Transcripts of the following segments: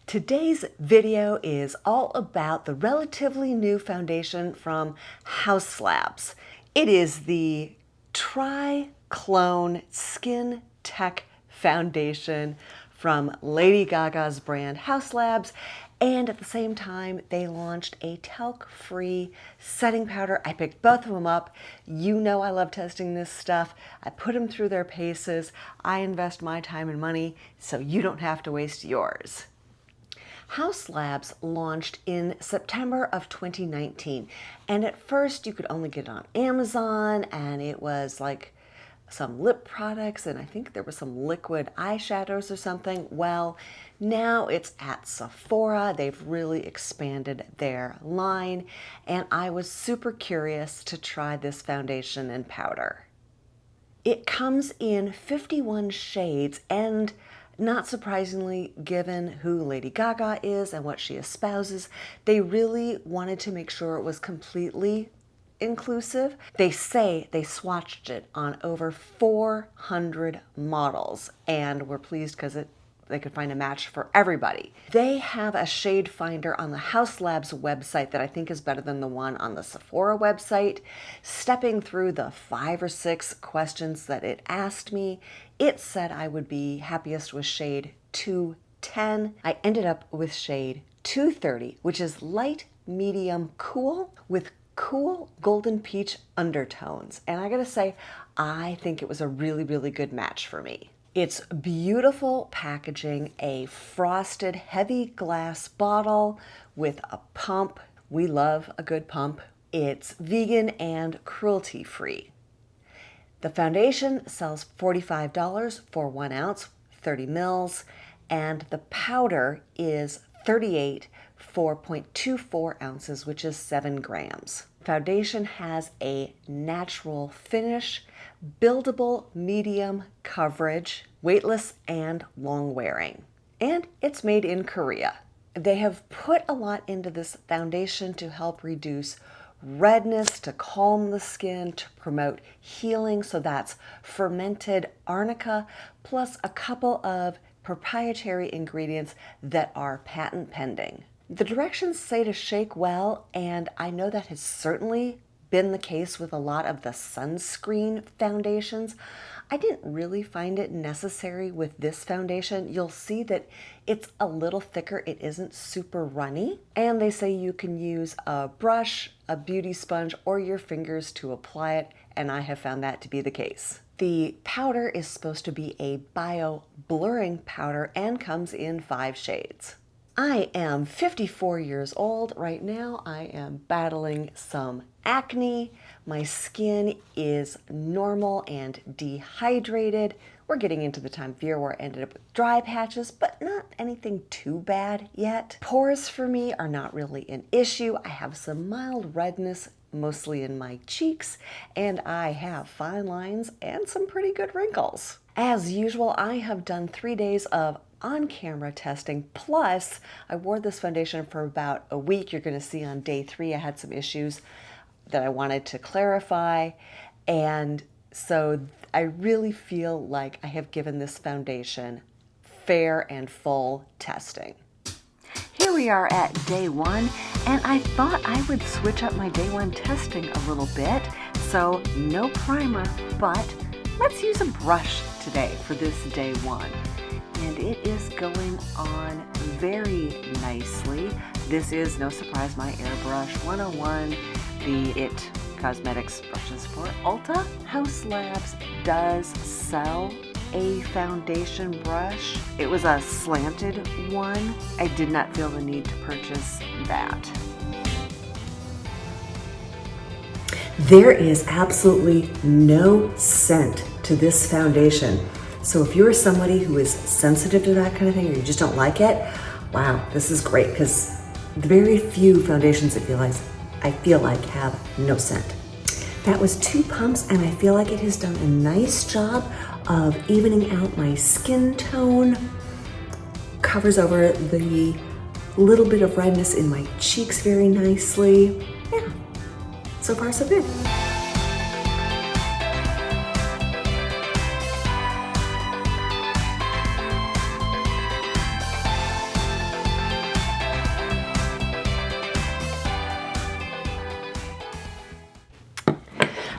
Today's video is all about the relatively new foundation from Haus. It is the Triclone Skin Tech Foundation from Lady Gaga's brand Haus, and at the same time they launched a talc-free setting powder. I picked both of them up. You know I love testing this stuff. I put them through their paces. I invest my time and money so you don't have to waste yours. Haus launched in September of 2019, and at first you could only get it on Amazon, and it was like some lip products, and I think there were some liquid eyeshadows or something. Well, now it's at Sephora. They've really expanded their line, and I was super curious to try this foundation and powder. It comes in 51 shades, and not surprisingly, given who Lady Gaga is and what she espouses, they really wanted to make sure it was completely inclusive. They say they swatched it on over 400 models, and we're pleased because they could find a match for everybody. They have a shade finder on the Haus website that I think is better than the one on the Sephora website. Stepping through the 5 or 6 questions that it asked me, it said I would be happiest with shade 210. I ended up with shade 230, which is light, medium, cool, with cool golden peach undertones. And I gotta say, I think it was a really, really good match for me. It's beautiful packaging, a frosted heavy glass bottle with a pump. We love a good pump. It's vegan and cruelty-free. The foundation sells $45 for 1 ounce, 30 mils, and the powder is $38 for 0.24 ounces, which is 7 grams. Foundation has a natural finish, buildable medium coverage, weightless and long wearing. And it's made in Korea. They have put a lot into this foundation to help reduce redness, to calm the skin, to promote healing. So that's fermented arnica, plus a couple of proprietary ingredients that are patent pending. The directions say to shake well, and I know that has certainly been the case with a lot of the sunscreen foundations. I didn't really find it necessary with this foundation. You'll see that it's a little thicker. It isn't super runny. And they say you can use a brush, a beauty sponge, or your fingers to apply it, and I have found that to be the case. The powder is supposed to be a bio blurring powder and comes in 5 shades. I am 54 years old right now. I am battling some acne. My skin is normal and dehydrated. We're getting into the time of year where I ended up with dry patches, but not anything too bad yet. Pores for me are not really an issue. I have some mild redness, mostly in my cheeks, and I have fine lines and some pretty good wrinkles. As usual, I have done 3 days of on-camera testing, plus I wore this foundation for about a week. You're going to see on day 3 I had some issues that I wanted to clarify, and so I really feel like I have given this foundation fair and full testing. Here we are at day 1, and I thought I would switch up my day 1 testing a little bit, so no primer, but let's use a brush today for this day 1. And it is going on very nicely. This is, no surprise, my Airbrush 101, the IT Cosmetics brushes for Ulta. Haus does sell a foundation brush. It was a slanted one. I did not feel the need to purchase that. There is absolutely no scent to this foundation. So if you're somebody who is sensitive to that kind of thing, or you just don't like it, wow, this is great, because very few foundations I feel like have no scent. That was 2 pumps, and I feel like it has done a nice job of evening out my skin tone, covers over the little bit of redness in my cheeks very nicely. Yeah, so far so good.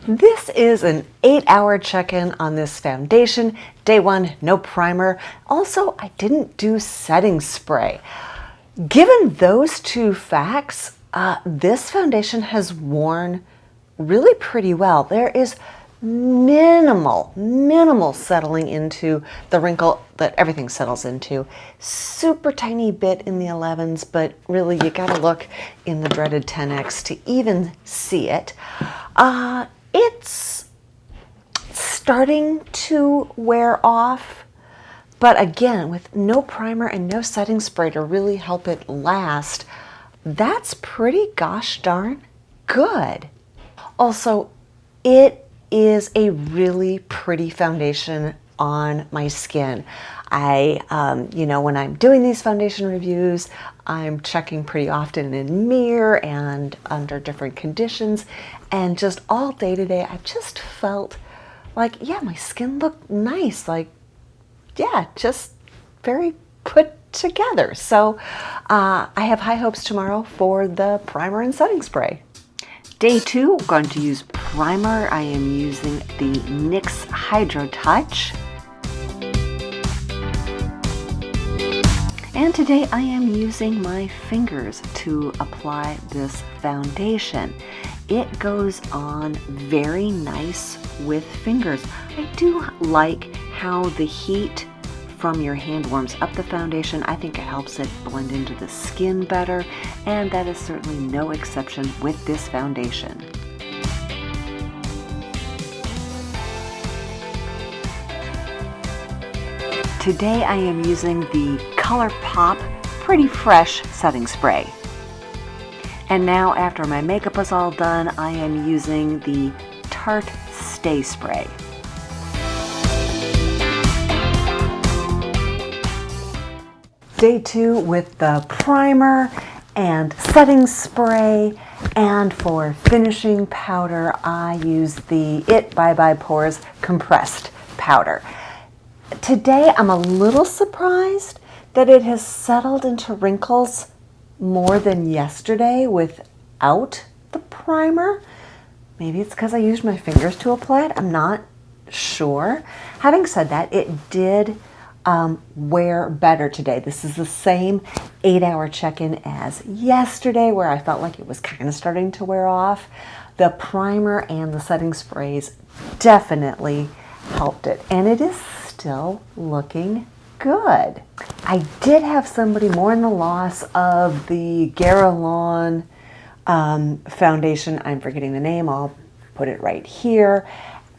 This is an 8-hour check-in on this foundation. Day 1, no primer. Also, I didn't do setting spray. Given those two facts, this foundation has worn really pretty well. There is minimal settling into the wrinkle that everything settles into. Super tiny bit in the 11s, but really you gotta look in the dreaded 10X to even see it. It's starting to wear off, but again, with no primer and no setting spray to really help it last, that's pretty gosh darn good. Also, it is a really pretty foundation on my skin. When I'm doing these foundation reviews, I'm checking pretty often in mirror and under different conditions, and just all day today, I just felt like, yeah, my skin looked nice, like, yeah, just very put together. So I have high hopes tomorrow for the primer and setting spray. Day 2, I'm going to use primer. I am using the NYX Hydro Touch. And today I am using my fingers to apply this foundation. It goes on very nice with fingers. I do like how the heat from your hand warms up the foundation. I think it helps it blend into the skin better, and that is certainly no exception with this foundation. Today I am using the ColourPop Pretty Fresh setting spray. And now, after my makeup is all done, I am using the Tarte Stay Spray. Day 2 with the primer and setting spray, and for finishing powder, I use the It Bye Bye Pores compressed powder. Today, I'm a little surprised that it has settled into wrinkles more than yesterday without the primer. Maybe it's because I used my fingers to apply it. I'm not sure. Having said that, it did wear better today. This is the same 8-hour check-in as yesterday, where I felt like it was kind of starting to wear off. The primer and the setting sprays definitely helped it, and it is still looking good. I did have somebody mourn the loss of the Guerlain foundation. I'm forgetting the name. I'll put it right here.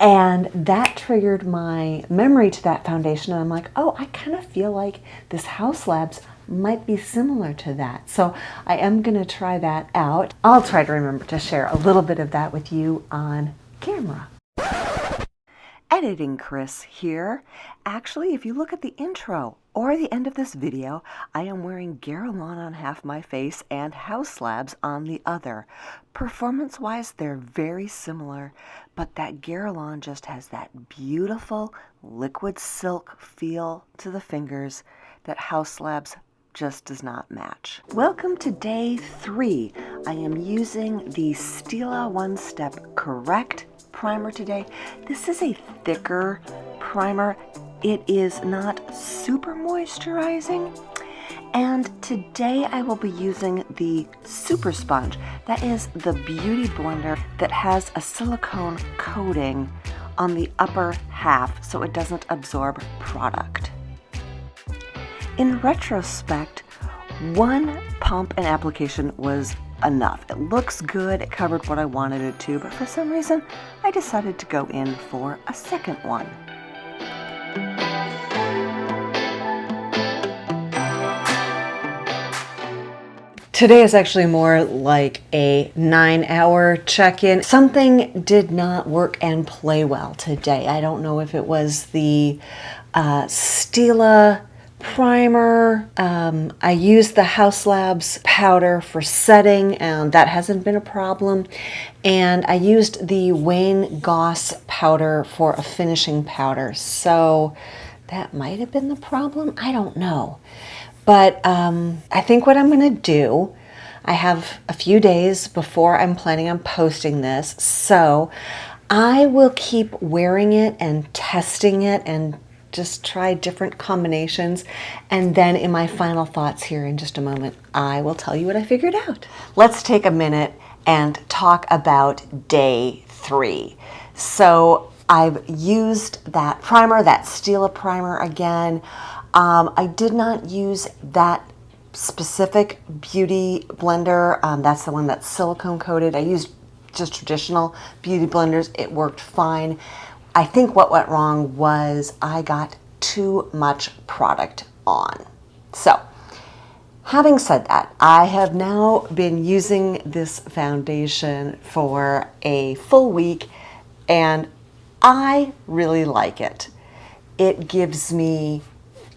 And that triggered my memory to that foundation. And I'm like, oh, I kind of feel like this Haus Labs might be similar to that. So I am going to try that out. I'll try to remember to share a little bit of that with you on camera. Editing Kris here. Actually, if you look at the intro or the end of this video, I am wearing Guerlain on half my face and Haus Labs on the other. Performance-wise, they're very similar, but that Guerlain just has that beautiful liquid silk feel to the fingers that Haus Labs just does not match. Welcome to day 3. I am using the Stila One Step Correct primer today. This is a thicker primer. It is not super moisturizing. And today I will be using the Super Sponge. That is the beauty blender that has a silicone coating on the upper half so it doesn't absorb product. In retrospect, one pump and application was enough. It looks good, it covered what I wanted it to, but for some reason I decided to go in for a second one. Today is actually more like a 9-hour check-in. Something did not work and play well today. I don't know if it was the Stila primer. I used the Haus Labs powder for setting, and that hasn't been a problem. And I used the Wayne Goss powder for a finishing powder. So that might have been the problem. I don't know. But I think what I'm going to do, I have a few days before I'm planning on posting this, so I will keep wearing it and testing it and just try different combinations. And then in my final thoughts here in just a moment, I will tell you what I figured out. Let's take a minute and talk about day 3. So I've used that primer, that Stila primer again. I did not use that specific beauty blender. That's the one that's silicone coated. I used just traditional beauty blenders. It worked fine. I think what went wrong was I got too much product on. So, having said that, I have now been using this foundation for a full week and I really like it. It gives me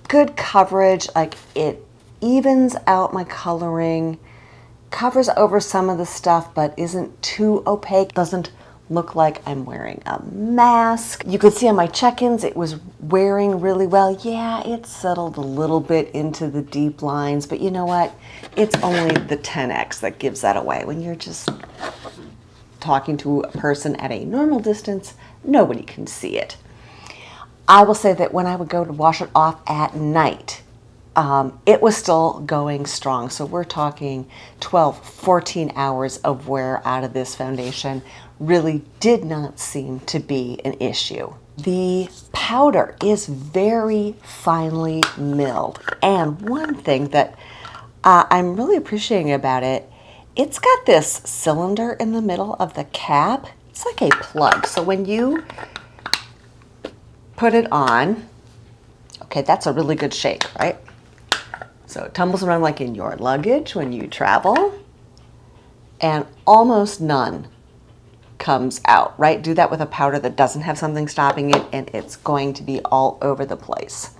good coverage, like it evens out my coloring, covers over some of the stuff, but isn't too opaque, doesn't look like I'm wearing a mask. You could see on my check-ins it was wearing really well. Yeah, it settled a little bit into the deep lines, but you know what? It's only the 10x that gives that away. When you're just talking to a person at a normal distance, nobody can see it. I will say that when I would go to wash it off at night, it was still going strong. So we're talking 12, 14 hours of wear out of this foundation. Really did not seem to be an issue. The powder is very finely milled. And one thing that I'm really appreciating about it, it's got this cylinder in the middle of the cap. It's like a plug. So when you put it on, okay, that's a really good shake, right? So it tumbles around like in your luggage when you travel, and almost none comes out, right? Do that with a powder that doesn't have something stopping it, and it's going to be all over the place.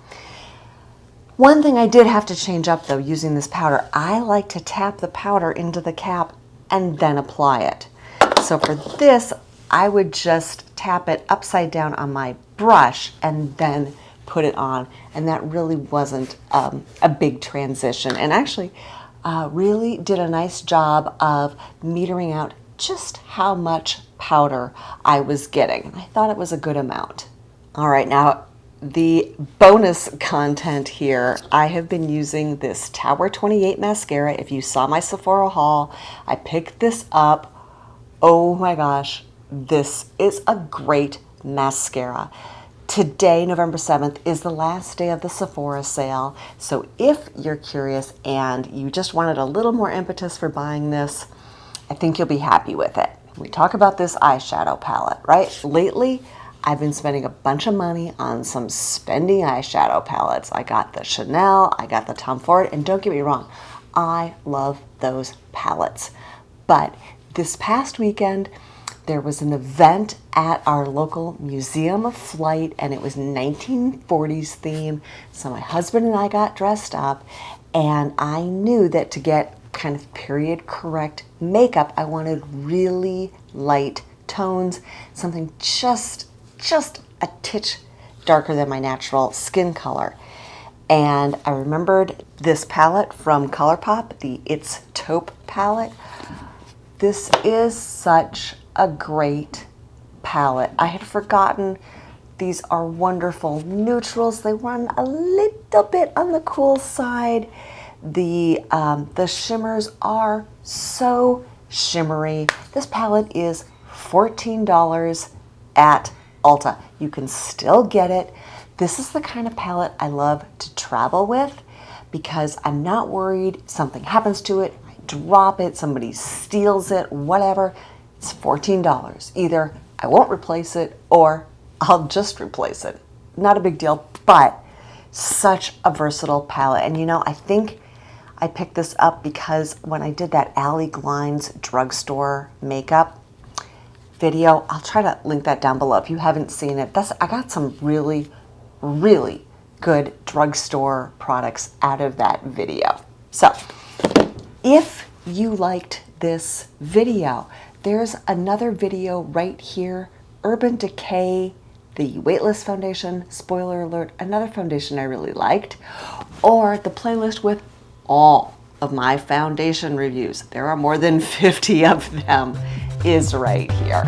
One thing I did have to change up though using this powder, I like to tap the powder into the cap and then apply it. So for this, I would just tap it upside down on my brush and then put it on, and that really wasn't a big transition, and actually really did a nice job of metering out just how much powder I was getting, and I thought it was a good amount. All right, now the bonus content here, I have been using this Tower 28 mascara. If you saw my Sephora haul, I picked this up. Oh my gosh, this is a great mascara. Today, November 7th, is the last day of the Sephora sale. So if you're curious and you just wanted a little more impetus for buying this, I think you'll be happy with it. We talk about this eyeshadow palette, right? Lately, I've been spending a bunch of money on some spendy eyeshadow palettes. I got the Chanel, I got the Tom Ford, and don't get me wrong, I love those palettes. But this past weekend, there was an event at our local Museum of Flight, and it was 1940s theme. So my husband and I got dressed up, and I knew that to get kind of period correct makeup, I wanted really light tones, something just a titch darker than my natural skin color. And I remembered this palette from ColourPop, the It's Taupe palette. This is such a great palette. I had forgotten these are wonderful neutrals. They run a little bit on the cool side. The shimmers are so shimmery. This palette is $14 at Ulta. You can still get it. This is the kind of palette I love to travel with because I'm not worried something happens to it, I drop it, somebody steals it, whatever. It's $14. Either I won't replace it or I'll just replace it. Not a big deal, but such a versatile palette. And you know, I think I picked this up because when I did that Allie Glines drugstore makeup video, I'll try to link that down below if you haven't seen it. I got some really, really good drugstore products out of that video. So if you liked this video, there's another video right here, Urban Decay, the Weightless Foundation, spoiler alert, another foundation I really liked, or the playlist with all of my foundation reviews, there are more than 50 of them, is right here.